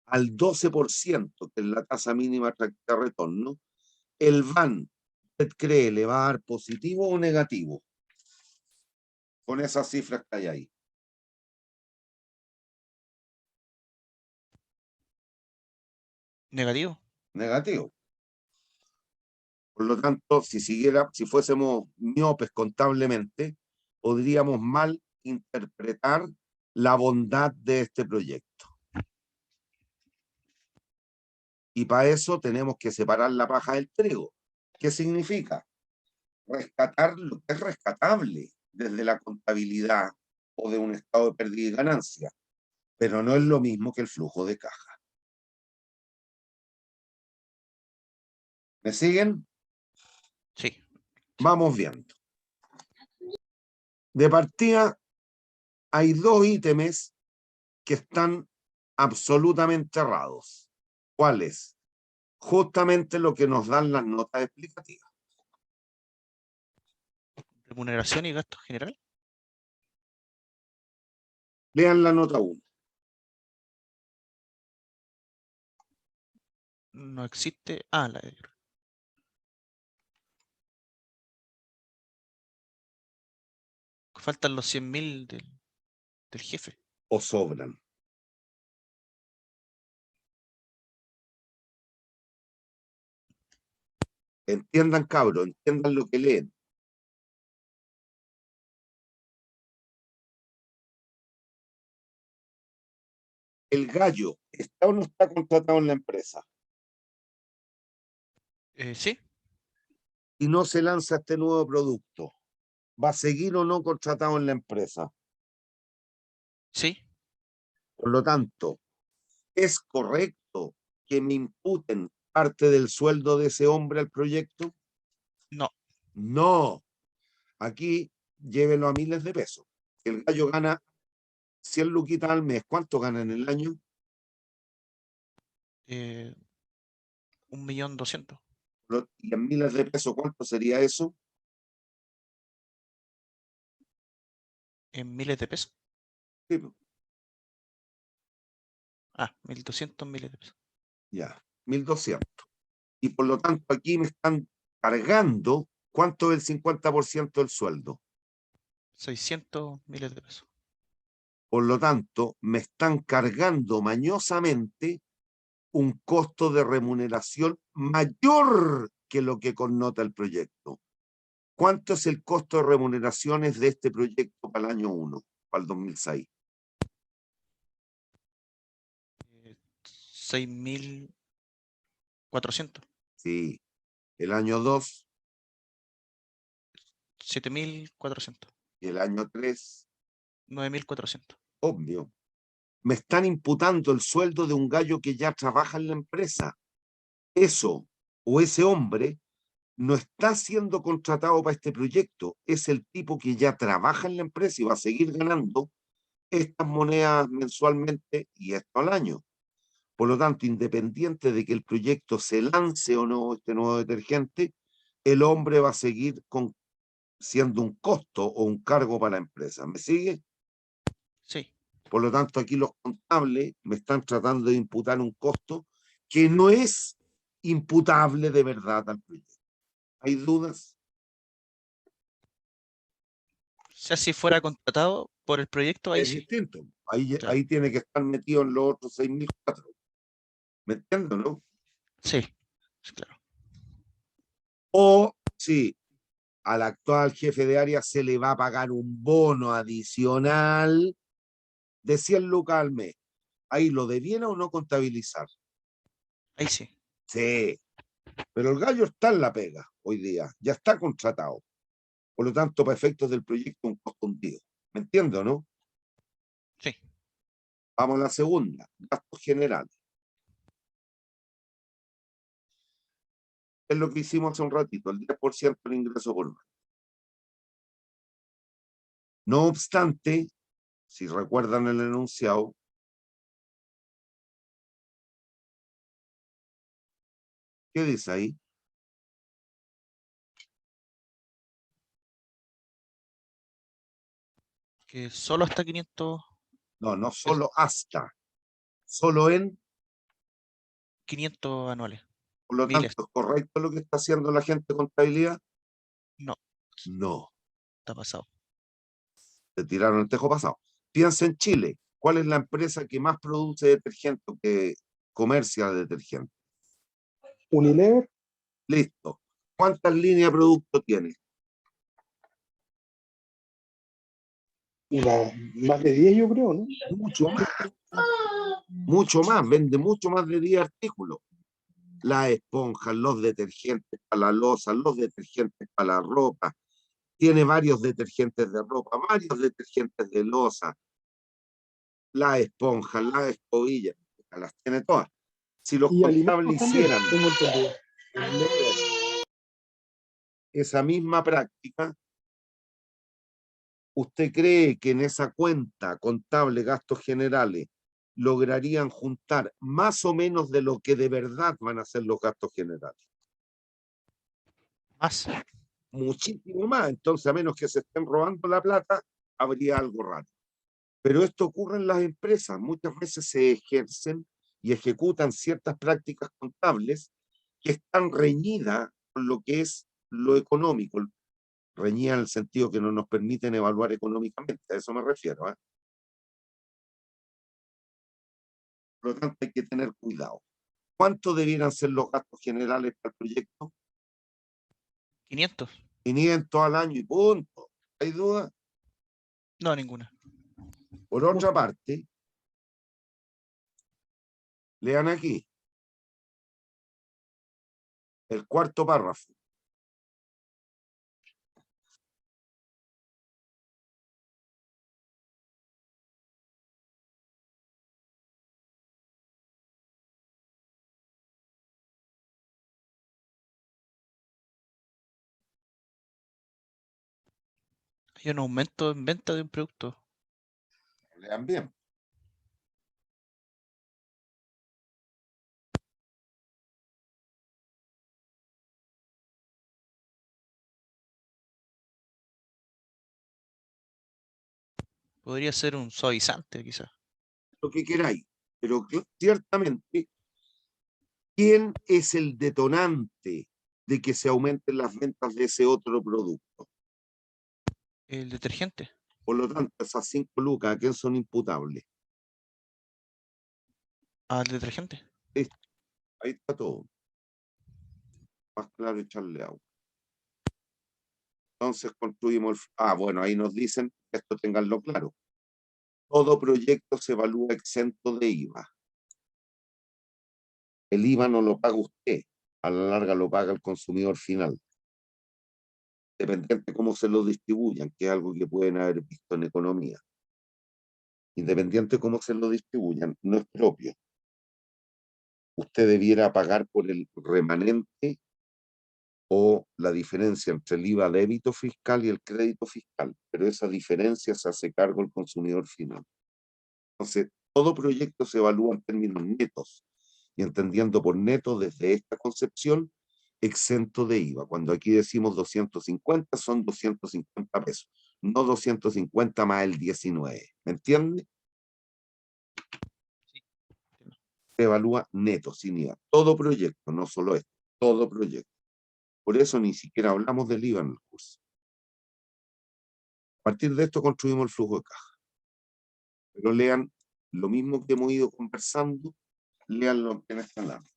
al 12%, que es la tasa mínima de retorno, el VAN, ¿usted cree, le va a dar positivo o negativo? Con esas cifras que hay ahí. Negativo. Negativo. Por lo tanto, si fuésemos miopes contablemente, podríamos mal interpretar la bondad de este proyecto. Y para eso tenemos que separar la paja del trigo. ¿Qué significa? Rescatar lo que es rescatable desde la contabilidad o de un estado de pérdida y ganancia, pero no es lo mismo que el flujo de caja. ¿Me siguen? Sí. Vamos viendo. De partida, hay dos ítems que están absolutamente errados. ¿Cuáles? Justamente lo que nos dan las notas explicativas. Remuneración y gasto general. Lean la nota 1. No existe. Ah, faltan los 100.000 del jefe. O sobran. Entiendan, cabros, entiendan lo que leen. ¿El gallo está o no está contratado en la empresa? Sí. Y no se lanza este nuevo producto, ¿va a seguir o no contratado en la empresa? Sí. Por lo tanto, ¿es correcto que me imputen parte del sueldo de ese hombre al proyecto? No, No. Aquí llévelo a miles de pesos. El gallo gana 100 luquitas al mes. ¿Cuánto gana en el año? 1.200.000. Y en miles de pesos, ¿cuánto sería eso? En miles de pesos. Sí, pues, Ah, 1.200 miles de pesos. ya, 1.200. Y por lo tanto, aquí me están cargando, ¿cuánto es el 50% del sueldo? 600 miles de pesos. Por lo tanto, me están cargando mañosamente un costo de remuneración mayor que lo que connota el proyecto. ¿Cuánto es el costo de remuneraciones de este proyecto para el año 1, para el 2006? 6.400. Sí. El año 2 7.400. y el año 3, 9.400. obvio. Me están imputando el sueldo de un gallo que ya trabaja en la empresa. Eso o ese hombre no está siendo contratado para este proyecto. Es el tipo que ya trabaja en la empresa y va a seguir ganando estas monedas mensualmente y esto al año. Por lo tanto, independiente de que el proyecto se lance o no, este nuevo detergente, el hombre va a seguir siendo un costo o un cargo para la empresa. ¿Me sigue? Sí, Por lo tanto, aquí los contables me están tratando de imputar un costo que no es imputable de verdad al proyecto. ¿Hay dudas? o sea, si fuera contratado por el proyecto, ahí Es sí. distinto. Ahí, Claro. ahí tiene que estar metido en los otros 6.004. ¿Me entiendo, no? Sí, claro. O sí, al actual jefe de área se le va a pagar un bono adicional de 100 lucas al mes. Ahí lo debiera o no contabilizar. Ahí sí. Sí, pero el gallo está en la pega hoy día, ya está contratado. Por lo tanto, para efectos del proyecto, un costo hundido. ¿Me entiendo, no? Sí. Vamos a la segunda, gastos generales. Es lo que hicimos hace un ratito, el 10% del ingreso por mes. No obstante, si recuerdan el enunciado, ¿qué dice ahí? Que solo hasta 500, No, no solo hasta, solo en, 500 anuales. por lo Miles. tanto, ¿es correcto lo que está haciendo la gente de contabilidad? No, No, está pasado. te tiraron el tejo pasado. Piensa en Chile, ¿cuál es la empresa que más produce detergente o que comercia detergente? Unilever, Listo. ¿Cuántas líneas de producto tiene? más de 10 yo creo, ¿no? Mucho más, vende mucho más de 10 artículos. Las esponjas, los detergentes para la loza, los detergentes para la ropa. Tiene varios detergentes de ropa, varios detergentes de loza, las esponjas, las escobillas, las tiene todas. Si los Y alimentos contables también, hicieran tengo entendido. esa misma práctica, ¿usted cree que en esa cuenta contable gastos generales lograrían juntar más o menos de lo que de verdad van a ser los gastos generales? Más. Muchísimo más. Entonces, a menos que se estén robando la plata, habría algo raro. Pero esto ocurre en las empresas. Muchas veces se ejercen y ejecutan ciertas prácticas contables que están reñidas con lo que es lo económico. Reñidas en el sentido que no nos permiten evaluar económicamente. A eso me refiero. Por lo tanto, hay que tener cuidado. ¿Cuánto debieran ser los gastos generales para el proyecto? 500. 500 al año y punto. ¿Hay duda? No, ninguna. Por otra parte, lean aquí el cuarto párrafo. Hay un aumento en venta de un producto. Lean bien. Podría ser un suavizante, quizás. Lo que queráis, pero ciertamente, ¿quién es el detonante de que se aumenten las ventas de ese otro producto? El detergente. Por lo tanto, esas 5 lucas, ¿a quién son imputables? Al detergente. Ahí está todo. Más claro, echarle agua. Entonces construimos bueno, ahí nos dicen, esto tenganlo claro. Todo proyecto se evalúa exento de IVA. El IVA no lo paga usted, a la larga lo paga el consumidor final. Dependiente de cómo se lo distribuyan, que es algo que pueden haber visto en economía. Independiente de cómo se lo distribuyan, no es propio. Usted debiera pagar por el remanente o la diferencia entre el IVA débito fiscal y el crédito fiscal, pero esa diferencia se hace cargo el consumidor final. Entonces, todo proyecto se evalúa en términos netos y entendiendo por neto desde esta concepción, exento de IVA. Cuando aquí decimos 250, son 250 pesos, no 250 más el 19. ¿Me entiende? Se evalúa neto, sin IVA. Todo proyecto, no solo esto, todo proyecto. Por eso ni siquiera hablamos del IVA en el curso. A partir de esto construimos el flujo de caja. Pero lean lo mismo que hemos ido conversando, leanlo en esta lámina.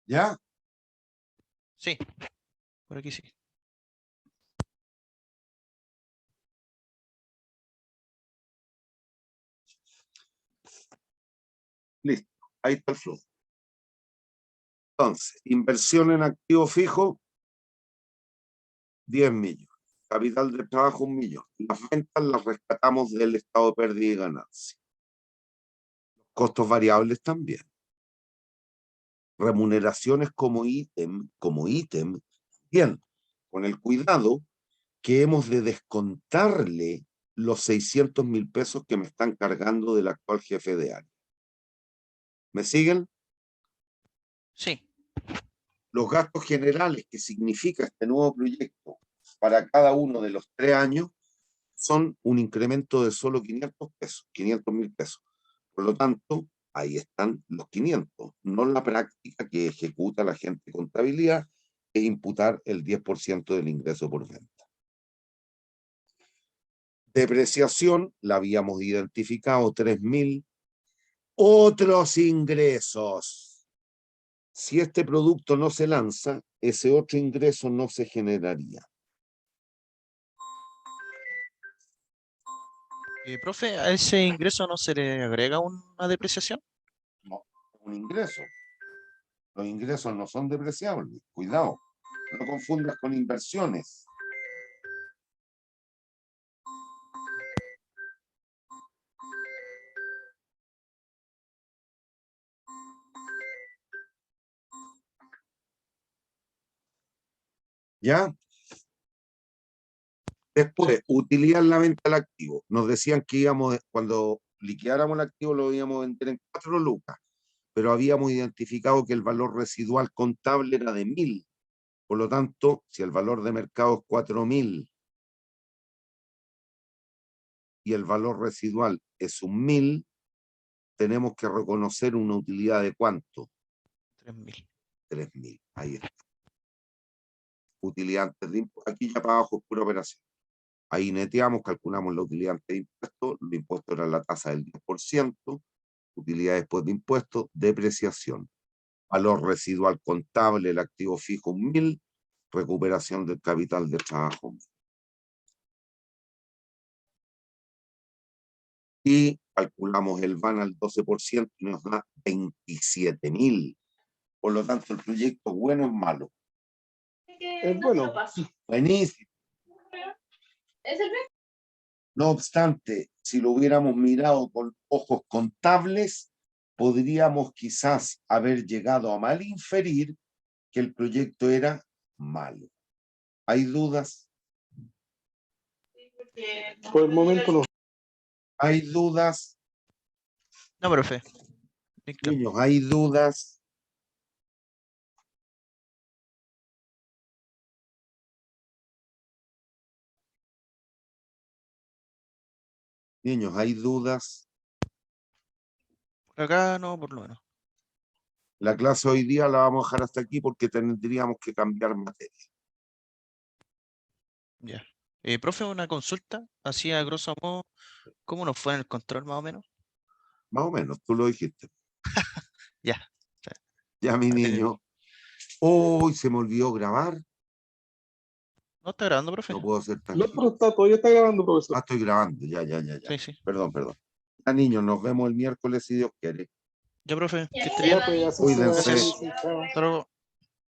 ¿Ya? Sí, por aquí sí. Listo. Ahí está el flujo. Entonces, inversión en activo fijo, 10 millones. Capital de trabajo, 1 millón. Las ventas las rescatamos del estado de pérdida y ganancia. Costos variables también. Remuneraciones como ítem, bien, con el cuidado que hemos de descontarle los 600.000 pesos que me están cargando del actual jefe de área. ¿Me siguen? Sí. Los gastos generales que significa este nuevo proyecto para cada uno de los 3 años son un incremento de solo 500 pesos, 500.000 pesos. Por lo tanto, ahí están los 500, no la práctica que ejecuta la gente de contabilidad, es imputar el 10% del ingreso por venta. Depreciación, la habíamos identificado, 3.000. Otros ingresos. Si este producto no se lanza, ese otro ingreso no se generaría. Profe, ¿a ese ingreso no se le agrega una depreciación? No, un ingreso. Los ingresos no son depreciables. Cuidado, no confundas con inversiones. ¿Ya? Después, utilidad en la venta del activo. Nos decían que íbamos, cuando liquidáramos el activo, lo íbamos a vender en 4 lucas, pero habíamos identificado que el valor residual contable era de 1000. Por lo tanto, si el valor de mercado es 4000 y el valor residual es 1000, tenemos que reconocer una utilidad de ¿cuánto? 3.000. 3000. Ahí está. Utilidad antes de impuestos. Aquí ya para abajo es pura operación. Ahí neteamos, calculamos la utilidad antes de impuestos. Los impuestos eran la tasa del 10%. Utilidad después de impuestos, depreciación. Valor residual contable, el activo fijo 1000. Recuperación del capital de trabajo. Y calculamos el VAN al 12% y nos da 27.000. Por lo tanto, el proyecto bueno es malo. Es bueno. Buenísimo. No obstante, si lo hubiéramos mirado con ojos contables, podríamos quizás haber llegado a mal inferir que el proyecto era malo. ¿Hay dudas? Por el momento no. ¿Hay dudas? No, profe. Bien claro. Niños, ¿hay dudas? Niños, ¿hay dudas? Por acá no, por lo menos. La clase hoy día la vamos a dejar hasta aquí porque tendríamos que cambiar materia. Ya. Profe, una consulta, así a grosso modo, ¿cómo nos fue en el control más o menos? Más o menos, tú lo dijiste. Ya. Ya, mi niño. Hoy se me olvidó grabar. ¿No está grabando, profe? No puedo ser No, tranquilo. pero todavía está grabando, profesor. Ah, estoy grabando. Ya. Sí, sí. Perdón. Ya, niños, nos vemos el miércoles si Dios quiere. Ya, profe, que esté Ya, bien. pues, así Cuídense. se Gracias. dicen, chao. Hasta luego.